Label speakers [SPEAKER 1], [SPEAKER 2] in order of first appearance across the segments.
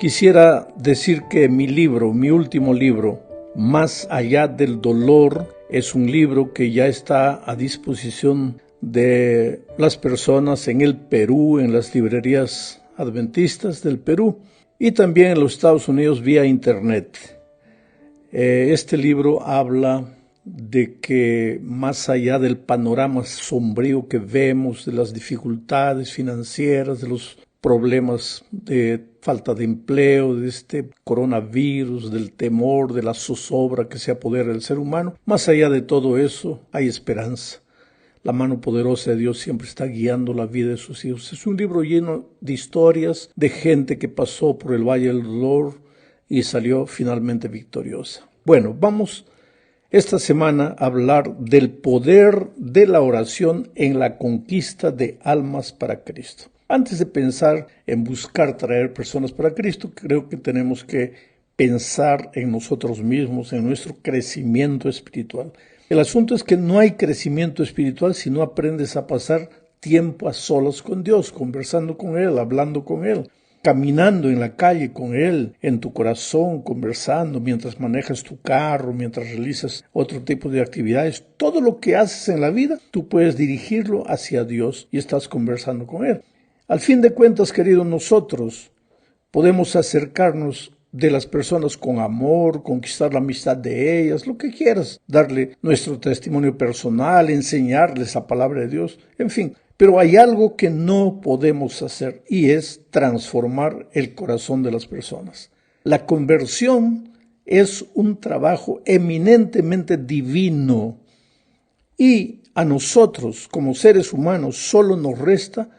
[SPEAKER 1] Quisiera decir que mi último libro, Más allá del dolor, es un libro que ya está a disposición de las personas en el Perú, en las librerías adventistas del Perú y también en los Estados Unidos vía internet. Este libro habla de que más allá del panorama sombrío que vemos, de las dificultades financieras, de los problemas de falta de empleo, de este coronavirus, del temor, de la zozobra que se apodera del ser humano, más allá de todo eso hay esperanza. La mano poderosa de Dios siempre está guiando la vida de sus hijos. Es un libro lleno de historias de gente que pasó por el Valle del Dolor y salió finalmente victoriosa. Bueno, vamos esta semana a hablar del poder de la oración en la conquista de almas para Cristo. Antes de pensar en buscar traer personas para Cristo, creo que tenemos que pensar en nosotros mismos, en nuestro crecimiento espiritual. El asunto es que no hay crecimiento espiritual si no aprendes a pasar tiempo a solas con Dios, conversando con Él, hablando con Él, caminando en la calle con Él, en tu corazón, conversando mientras manejas tu carro, mientras realizas otro tipo de actividades. Todo lo que haces en la vida, tú puedes dirigirlo hacia Dios y estás conversando con Él. Al fin de cuentas, queridos, nosotros podemos acercarnos de las personas con amor, conquistar la amistad de ellas, lo que quieras, darle nuestro testimonio personal, enseñarles la palabra de Dios, en fin. Pero hay algo que no podemos hacer y es transformar el corazón de las personas. La conversión es un trabajo eminentemente divino y a nosotros como seres humanos solo nos resta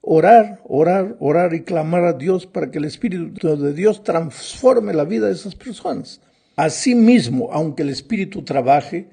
[SPEAKER 1] orar y clamar a Dios para que el Espíritu de Dios transforme la vida de esas personas. Asimismo, aunque el Espíritu trabaje,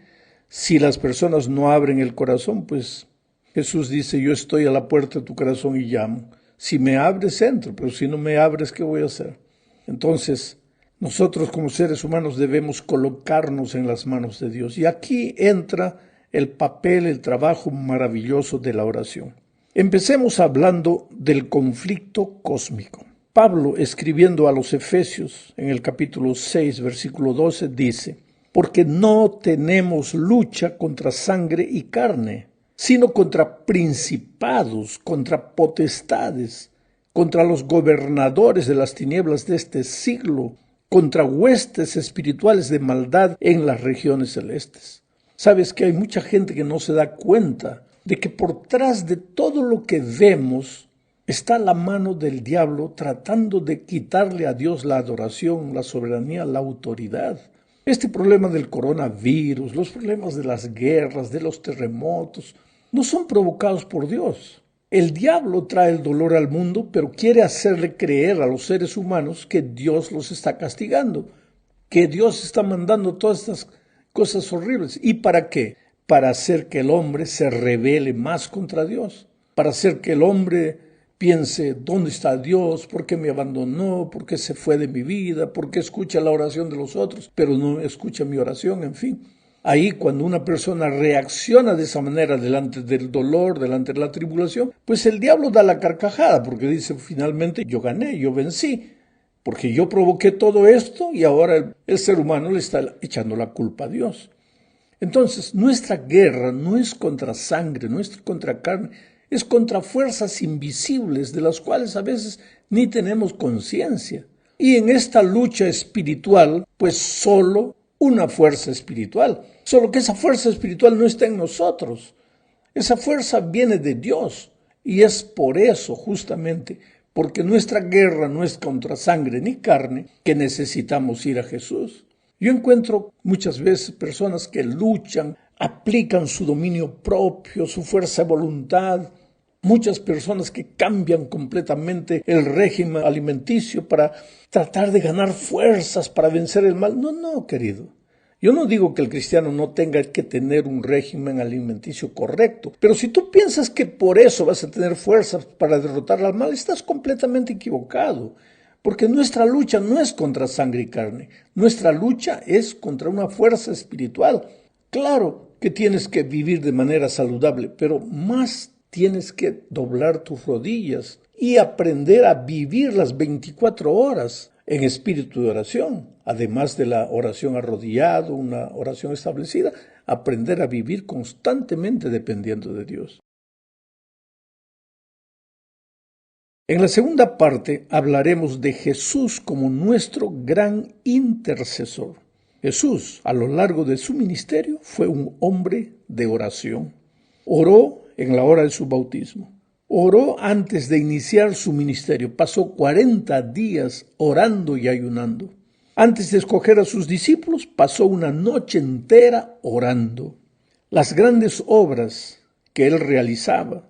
[SPEAKER 1] si las personas no abren el corazón, pues Jesús dice, yo estoy a la puerta de tu corazón y llamo. Si me abres, entro, pero si no me abres, ¿qué voy a hacer? Entonces, nosotros como seres humanos debemos colocarnos en las manos de Dios. Y aquí entra el papel, el trabajo maravilloso de la oración. Empecemos hablando del conflicto cósmico. Pablo, escribiendo a los Efesios, en el capítulo 6, versículo 12, dice, porque no tenemos lucha contra sangre y carne, sino contra principados, contra potestades, contra los gobernadores de las tinieblas de este siglo, contra huestes espirituales de maldad en las regiones celestes. Sabes que hay mucha gente que no se da cuenta de que por tras de todo lo que vemos está la mano del diablo tratando de quitarle a Dios la adoración, la soberanía, la autoridad. Este problema del coronavirus, los problemas de las guerras, de los terremotos, no son provocados por Dios. El diablo trae el dolor al mundo, pero quiere hacerle creer a los seres humanos que Dios los está castigando, que Dios está mandando todas estas cosas horribles. ¿Y para qué? Para hacer que el hombre se rebele más contra Dios, para hacer que el hombre piense, ¿dónde está Dios? ¿Por qué me abandonó? ¿Por qué se fue de mi vida? ¿Por qué escucha la oración de los otros, pero no escucha mi oración? En fin, ahí cuando una persona reacciona de esa manera delante del dolor, delante de la tribulación, pues el diablo da la carcajada, porque dice, finalmente yo gané, yo vencí, porque yo provoqué todo esto y ahora el ser humano le está echando la culpa a Dios. Entonces, nuestra guerra no es contra sangre, no es contra carne, es contra fuerzas invisibles de las cuales a veces ni tenemos conciencia. Y en esta lucha espiritual, pues solo una fuerza espiritual, solo que esa fuerza espiritual no está en nosotros. Esa fuerza viene de Dios y es por eso justamente, porque nuestra guerra no es contra sangre ni carne, que necesitamos ir a Jesús. Yo encuentro muchas veces personas que luchan, aplican su dominio propio, su fuerza de voluntad. Muchas personas que cambian completamente el régimen alimenticio para tratar de ganar fuerzas para vencer el mal. No, querido. Yo no digo que el cristiano no tenga que tener un régimen alimenticio correcto, pero si tú piensas que por eso vas a tener fuerzas para derrotar al mal, estás completamente equivocado. Porque nuestra lucha no es contra sangre y carne, nuestra lucha es contra una fuerza espiritual. Claro que tienes que vivir de manera saludable, pero más tienes que doblar tus rodillas y aprender a vivir las 24 horas en espíritu de oración, además de la oración arrodillado, una oración establecida, aprender a vivir constantemente dependiendo de Dios. En la segunda parte hablaremos de Jesús como nuestro gran intercesor. Jesús, a lo largo de su ministerio, fue un hombre de oración. Oró en la hora de su bautismo. Oró antes de iniciar su ministerio. Pasó 40 días orando y ayunando. Antes de escoger a sus discípulos, pasó una noche entera orando. Las grandes obras que él realizaba,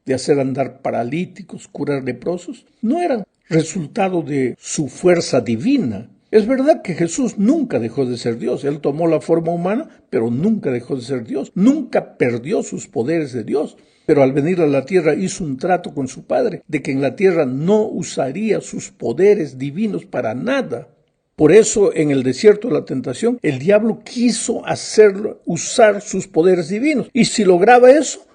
[SPEAKER 1] de hacer andar paralíticos, curar leprosos, no eran resultado de su fuerza divina. Es verdad que Jesús nunca dejó de ser Dios. Él tomó la forma humana, pero nunca dejó de ser Dios. Nunca perdió sus poderes de Dios. Pero al venir a la tierra hizo un trato con su Padre, de que en la tierra no usaría sus poderes divinos para nada. Por eso, en el desierto de la tentación, el diablo quiso hacerlo usar sus poderes divinos. Y si lograba eso,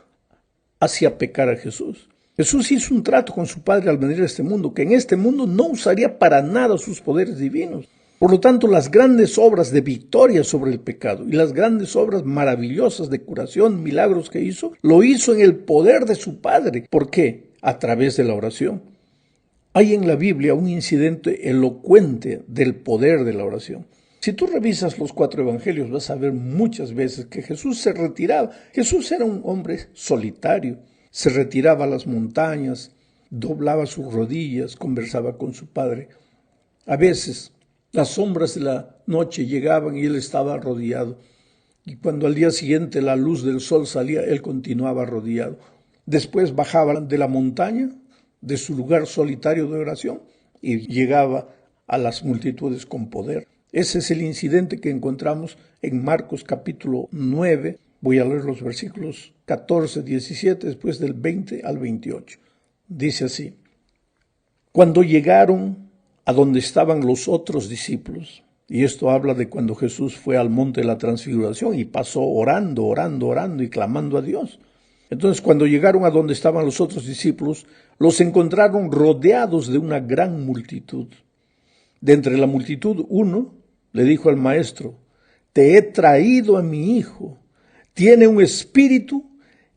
[SPEAKER 1] hacía pecar a Jesús. Jesús hizo un trato con su Padre al venir a este mundo, que en este mundo no usaría para nada sus poderes divinos. Por lo tanto, las grandes obras de victoria sobre el pecado y las grandes obras maravillosas de curación, milagros que hizo, lo hizo en el poder de su Padre. ¿Por qué? A través de la oración. Hay en la Biblia un incidente elocuente del poder de la oración. Si tú revisas los 4 evangelios, vas a ver muchas veces que Jesús se retiraba. Jesús era un hombre solitario. Se retiraba a las montañas, doblaba sus rodillas, conversaba con su Padre. A veces las sombras de la noche llegaban y él estaba arrodillado. Y cuando al día siguiente la luz del sol salía, él continuaba arrodillado. Después bajaba de la montaña, de su lugar solitario de oración, y llegaba a las multitudes con poder. Ese es el incidente que encontramos en Marcos capítulo 9. Voy a leer los versículos 14, 17, después del 20 al 28. Dice así: Cuando llegaron a donde estaban los otros discípulos, y esto habla de cuando Jesús fue al monte de la transfiguración y pasó orando y clamando a Dios. Entonces, cuando llegaron a donde estaban los otros discípulos, los encontraron rodeados de una gran multitud. De entre la multitud, uno le dijo al maestro: Te he traído a mi hijo. Tiene un espíritu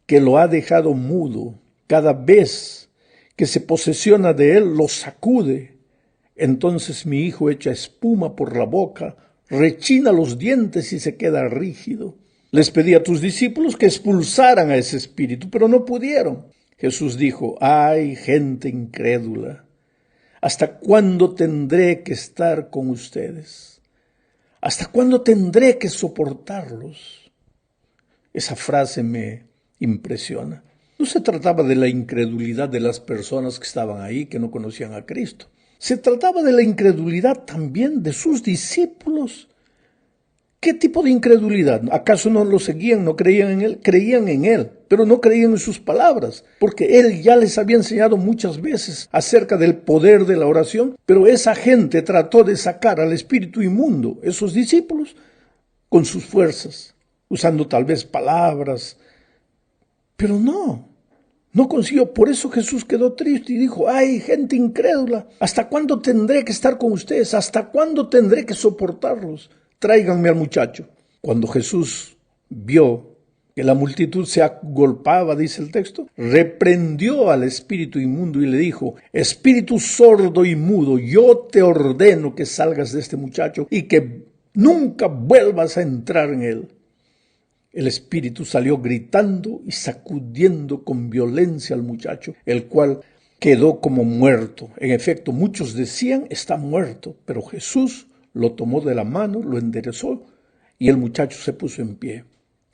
[SPEAKER 1] que lo ha dejado mudo. Cada vez que se posesiona de él, lo sacude. Entonces mi hijo echa espuma por la boca, rechina los dientes y se queda rígido. Les pedí a tus discípulos que expulsaran a ese espíritu, pero no pudieron. Jesús dijo: ¡Ay, gente incrédula! ¿Hasta cuándo tendré que estar con ustedes? ¿Hasta cuándo tendré que soportarlos? Esa frase me impresiona. No se trataba de la incredulidad de las personas que estaban ahí, que no conocían a Cristo. Se trataba de la incredulidad también de sus discípulos. ¿Qué tipo de incredulidad? ¿Acaso no lo seguían, no creían en él? Creían en él, pero no creían en sus palabras, porque él ya les había enseñado muchas veces acerca del poder de la oración, pero esa gente trató de sacar al espíritu inmundo, esos discípulos, con sus fuerzas, usando tal vez palabras, pero no consiguió. Por eso Jesús quedó triste y dijo: ¡ay, gente incrédula! ¿Hasta cuándo tendré que estar con ustedes? ¿Hasta cuándo tendré que soportarlos? Tráiganme al muchacho. Cuando Jesús vio que la multitud se agolpaba, dice el texto, reprendió al espíritu inmundo y le dijo: Espíritu sordo y mudo, yo te ordeno que salgas de este muchacho y que nunca vuelvas a entrar en él. El espíritu salió gritando y sacudiendo con violencia al muchacho, el cual quedó como muerto. En efecto, muchos decían: está muerto, pero Jesús lo tomó de la mano, lo enderezó y el muchacho se puso en pie.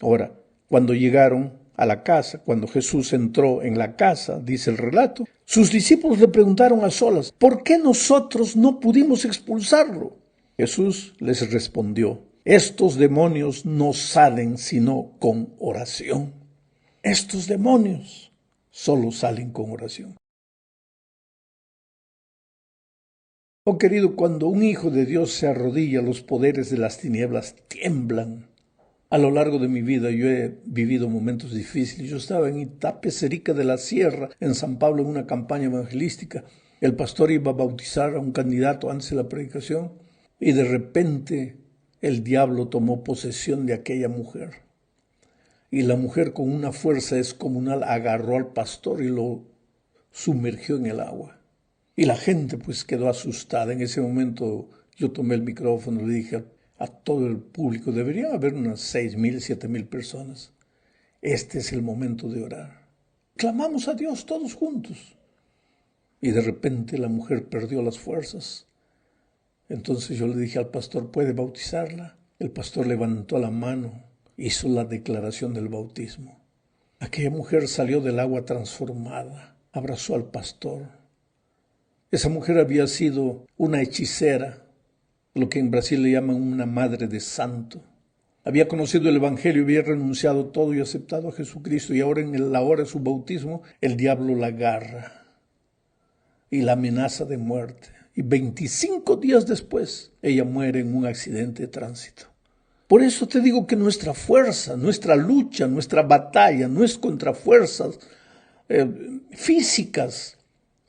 [SPEAKER 1] Ahora, cuando llegaron a la casa, cuando Jesús entró en la casa, dice el relato, sus discípulos le preguntaron a solas: ¿por qué nosotros no pudimos expulsarlo? Jesús les respondió: estos demonios no salen sino con oración. Estos demonios solo salen con oración. Oh querido, cuando un hijo de Dios se arrodilla, los poderes de las tinieblas tiemblan. A lo largo de mi vida yo he vivido momentos difíciles. Yo estaba en Itapecerica de la Sierra, en San Pablo, en una campaña evangelística. El pastor iba a bautizar a un candidato antes de la predicación y de repente el diablo tomó posesión de aquella mujer. Y la mujer con una fuerza descomunal agarró al pastor y lo sumergió en el agua. Y la gente pues quedó asustada. En ese momento yo tomé el micrófono y le dije a todo el público, debería haber unas 6,000, 7,000 personas. Este es el momento de orar. Clamamos a Dios todos juntos. Y de repente la mujer perdió las fuerzas. Entonces yo le dije al pastor, ¿puede bautizarla? El pastor levantó la mano, hizo la declaración del bautismo. Aquella mujer salió del agua transformada, abrazó al pastor. Esa mujer había sido una hechicera, lo que en Brasil le llaman una madre de santo. Había conocido el evangelio, había renunciado todo y aceptado a Jesucristo, y ahora en la hora de su bautismo el diablo la agarra y la amenaza de muerte. Y 25 días después ella muere en un accidente de tránsito. Por eso te digo que nuestra fuerza, nuestra lucha, nuestra batalla no es contra fuerzas físicas.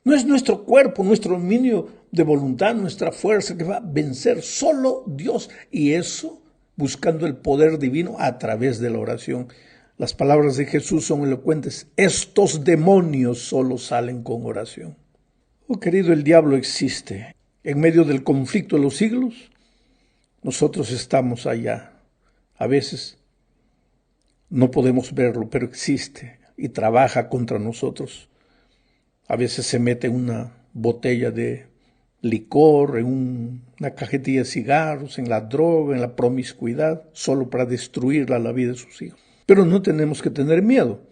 [SPEAKER 1] No es nuestro cuerpo, nuestro dominio de voluntad, nuestra fuerza que va a vencer, solo Dios. Y eso buscando el poder divino a través de la oración. Las palabras de Jesús son elocuentes. Estos demonios solo salen con oración. Oh querido, el diablo existe. En medio del conflicto de los siglos, nosotros estamos allá. A veces no podemos verlo, pero existe y trabaja contra nosotros. A veces se mete en una botella de licor, en una cajetilla de cigarros, en la droga, en la promiscuidad, solo para destruir la vida de sus hijos. Pero no tenemos que tener miedo,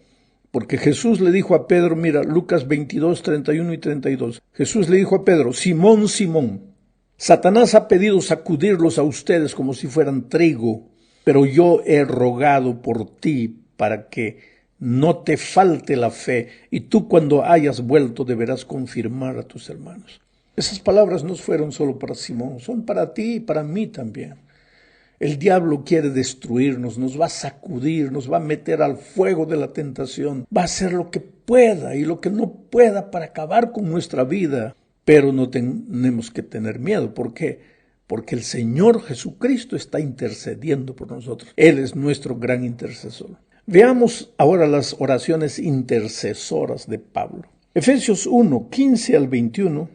[SPEAKER 1] porque Jesús le dijo a Pedro, mira, Lucas 22, 31 y 32, Jesús le dijo a Pedro, Simón, Simón, Satanás ha pedido sacudirlos a ustedes como si fueran trigo, pero yo he rogado por ti para que no te falte la fe, y tú cuando hayas vuelto deberás confirmar a tus hermanos. Esas palabras no fueron solo para Simón, son para ti y para mí también. El diablo quiere destruirnos, nos va a sacudir, nos va a meter al fuego de la tentación, va a hacer lo que pueda y lo que no pueda para acabar con nuestra vida. Pero no tenemos que tener miedo. ¿Por qué? Porque el Señor Jesucristo está intercediendo por nosotros. Él es nuestro gran intercesor. Veamos ahora las oraciones intercesoras de Pablo. Efesios 1, 15 al 21,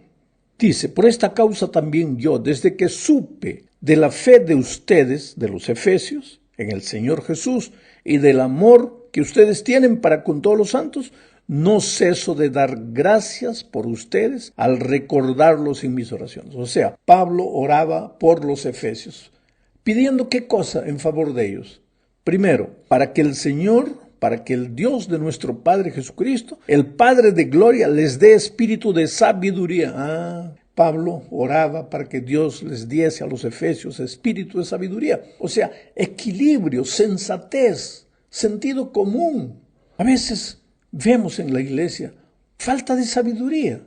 [SPEAKER 1] dice, por esta causa también yo, desde que supe de la fe de ustedes, de los efesios, en el Señor Jesús, y del amor que ustedes tienen para con todos los santos, no ceso de dar gracias por ustedes al recordarlos en mis oraciones. O sea, Pablo oraba por los efesios, pidiendo ¿qué cosa en favor de ellos? Primero, para que el Señor, para que el Dios de nuestro Padre Jesucristo, el Padre de gloria, les dé espíritu de sabiduría. Pablo oraba para que Dios les diese a los efesios espíritu de sabiduría. O sea, equilibrio, sensatez, sentido común. A veces vemos en la iglesia falta de sabiduría.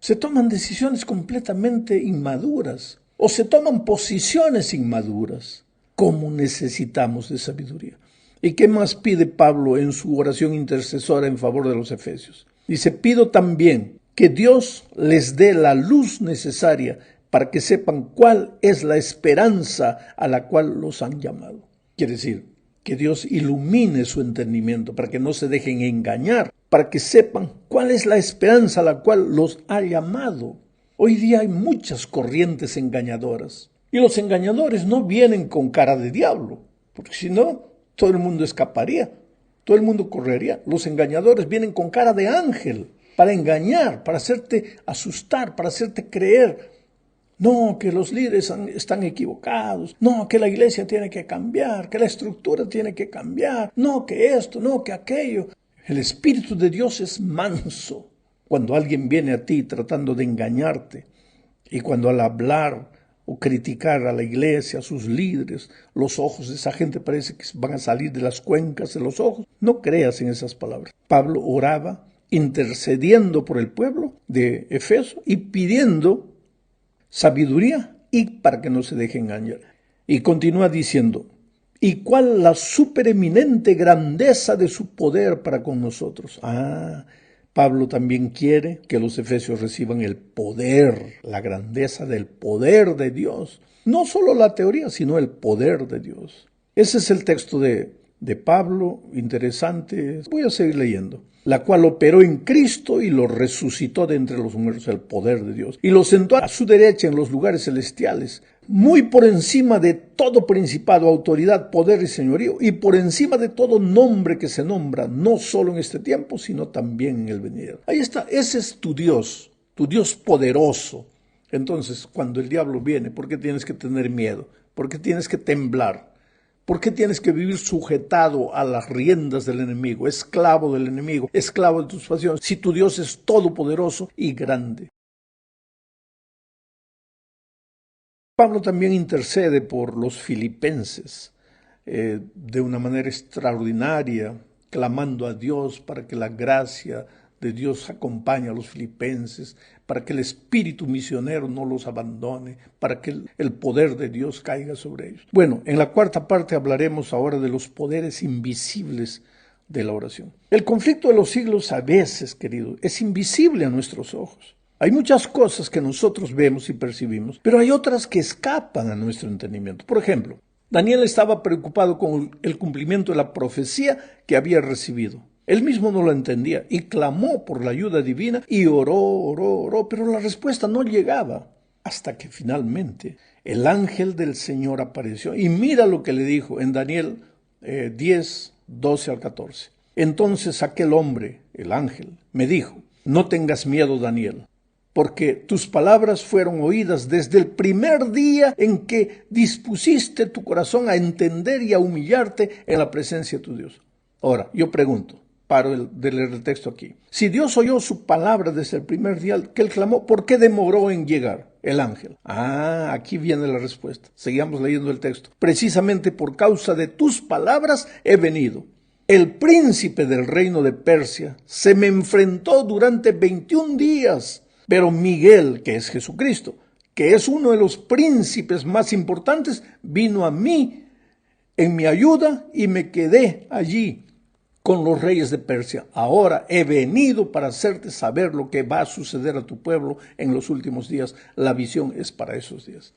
[SPEAKER 1] Se toman decisiones completamente inmaduras o se toman posiciones inmaduras. ¿Cómo necesitamos de sabiduría? ¿Y qué más pide Pablo en su oración intercesora en favor de los efesios? Dice, pido también que Dios les dé la luz necesaria para que sepan cuál es la esperanza a la cual los han llamado. Quiere decir, que Dios ilumine su entendimiento para que no se dejen engañar, para que sepan cuál es la esperanza a la cual los ha llamado. Hoy día hay muchas corrientes engañadoras y los engañadores no vienen con cara de diablo, porque si no, todo el mundo escaparía, todo el mundo correría. Los engañadores vienen con cara de ángel para engañar, para hacerte asustar, para hacerte creer. No, que los líderes están equivocados. No, que la iglesia tiene que cambiar, que la estructura tiene que cambiar. No, que esto, no, que aquello. El Espíritu de Dios es manso. Cuando alguien viene a ti tratando de engañarte y cuando al hablar o criticar a la iglesia, a sus líderes, los ojos de esa gente parece que van a salir de las cuencas de los ojos, no creas en esas palabras. Pablo oraba intercediendo por el pueblo de Efeso y pidiendo sabiduría y para que no se deje engañar. Y continúa diciendo, ¿y cuál la supereminente grandeza de su poder para con nosotros? Pablo también quiere que los efesios reciban el poder, la grandeza del poder de Dios. No solo la teoría, sino el poder de Dios. Ese es el texto de Pablo, interesante. Voy a seguir leyendo. La cual operó en Cristo y lo resucitó de entre los muertos, el poder de Dios, y lo sentó a su derecha en los lugares celestiales, muy por encima de todo principado, autoridad, poder y señorío, y por encima de todo nombre que se nombra, no solo en este tiempo, sino también en el venidero. Ahí está, ese es tu Dios poderoso. Entonces, cuando el diablo viene, ¿por qué tienes que tener miedo? ¿Por qué tienes que temblar? ¿Por qué tienes que vivir sujetado a las riendas del enemigo, esclavo del enemigo, esclavo de tus pasiones, si tu Dios es todopoderoso y grande? Pablo también intercede por los filipenses de una manera extraordinaria, clamando a Dios para que la gracia de Dios acompañe a los filipenses, para que el espíritu misionero no los abandone, para que el poder de Dios caiga sobre ellos. Bueno, en la cuarta parte hablaremos ahora de los poderes invisibles de la oración. El conflicto de los siglos a veces, querido, es invisible a nuestros ojos. Hay muchas cosas que nosotros vemos y percibimos, pero hay otras que escapan a nuestro entendimiento. Por ejemplo, Daniel estaba preocupado con el cumplimiento de la profecía que había recibido. Él mismo no lo entendía y clamó por la ayuda divina y oró, pero la respuesta no llegaba hasta que finalmente el ángel del Señor apareció. Y mira lo que le dijo en Daniel 10, 12 al 14. Entonces aquel hombre, el ángel, me dijo, no tengas miedo, Daniel, porque tus palabras fueron oídas desde el primer día en que dispusiste tu corazón a entender y a humillarte en la presencia de tu Dios. Ahora, yo pregunto, paro de leer el texto aquí. Si Dios oyó su palabra desde el primer día que él clamó, ¿por qué demoró en llegar el ángel? Aquí viene la respuesta. Seguimos leyendo el texto. Precisamente por causa de tus palabras he venido. El príncipe del reino de Persia se me enfrentó durante 21 días. Pero Miguel, que es Jesucristo, que es uno de los príncipes más importantes, vino a mí en mi ayuda y me quedé allí con los reyes de Persia. Ahora he venido para hacerte saber lo que va a suceder a tu pueblo en los últimos días. La visión es para esos días.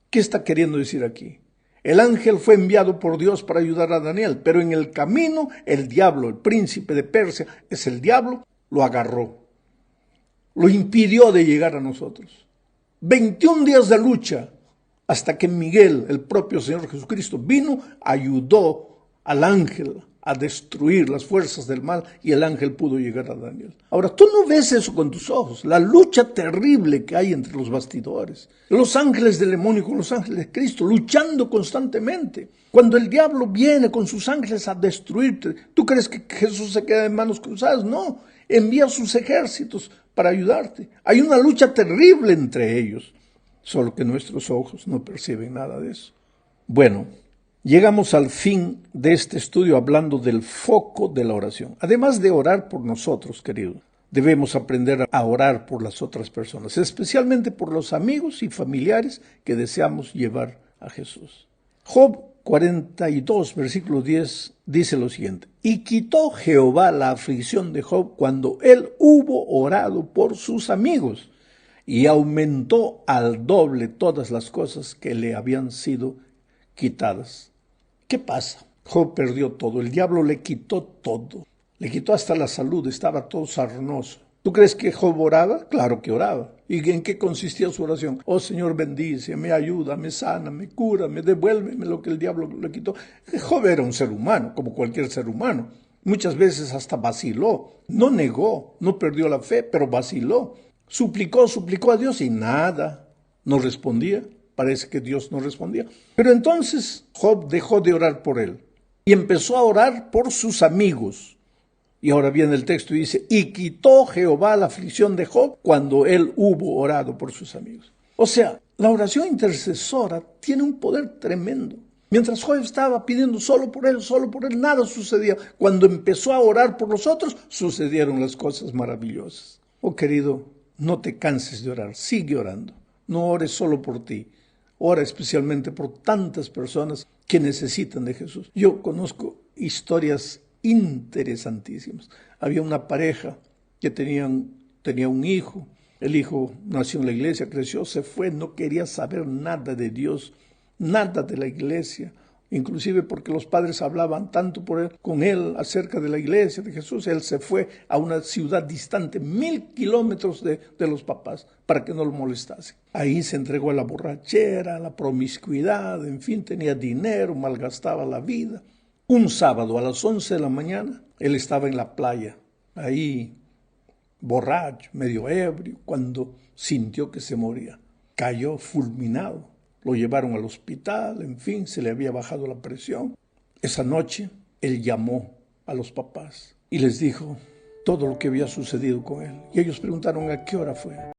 [SPEAKER 1] ¿Qué está queriendo decir aquí? El ángel fue enviado por Dios para ayudar a Daniel, pero en el camino el diablo, el príncipe de Persia, es el diablo, lo agarró. Lo impidió de llegar a nosotros. 21 días de lucha hasta que Miguel, el propio Señor Jesucristo, vino, ayudó al ángel a destruir las fuerzas del mal y el ángel pudo llegar a Daniel. Ahora, tú no ves eso con tus ojos, la lucha terrible que hay entre los bastidores. Los ángeles del demonio con los ángeles de Cristo, luchando constantemente. Cuando el diablo viene con sus ángeles a destruirte, ¿tú crees que Jesús se queda en manos cruzadas? No, envía sus ejércitos para ayudarte. Hay una lucha terrible entre ellos, solo que nuestros ojos no perciben nada de eso. Bueno, llegamos al fin de este estudio hablando del foco de la oración. Además de orar por nosotros, querido, debemos aprender a orar por las otras personas, especialmente por los amigos y familiares que deseamos llevar a Jesús. Job 42, versículo 10, dice lo siguiente. Y quitó Jehová la aflicción de Job cuando él hubo orado por sus amigos, y aumentó al doble todas las cosas que le habían sido quitadas. ¿Qué pasa? Job perdió todo, el diablo le quitó todo, le quitó hasta la salud, estaba todo sarnoso. ¿Tú crees que Job oraba? Claro que oraba. ¿Y en qué consistía su oración? Oh Señor, bendice, me ayuda, me sana, me cura, me devuélveme lo que el diablo le quitó. Job era un ser humano, como cualquier ser humano. Muchas veces hasta vaciló, no negó, no perdió la fe, pero vaciló. Suplicó a Dios y nada, no respondía. Parece que Dios no respondía. Pero entonces Job dejó de orar por él y empezó a orar por sus amigos. Y ahora viene el texto y dice, y quitó Jehová la aflicción de Job cuando él hubo orado por sus amigos. O sea, la oración intercesora tiene un poder tremendo. Mientras Job estaba pidiendo solo por él, nada sucedía. Cuando empezó a orar por los otros, sucedieron las cosas maravillosas. Oh querido, no te canses de orar, sigue orando. No ores solo por ti, ora especialmente por tantas personas que necesitan de Jesús. Yo conozco historias interesantísimas. Había una pareja que tenía un hijo. El hijo nació en la iglesia, creció, se fue, no quería saber nada de Dios, nada de la iglesia, inclusive porque los padres hablaban tanto con él acerca de la iglesia, de Jesús. Él se fue a una ciudad distante, 1000 kilómetros de los papás, para que no lo molestasen. Ahí se entregó a la borrachera, a la promiscuidad, en fin, tenía dinero, malgastaba la vida. Un sábado a las 11 de la mañana, él estaba en la playa, ahí borracho, medio ebrio, cuando sintió que se moría. Cayó fulminado. Lo llevaron al hospital, en fin, se le había bajado la presión. Esa noche, él llamó a los papás y les dijo todo lo que había sucedido con él. Y ellos preguntaron a qué hora fue.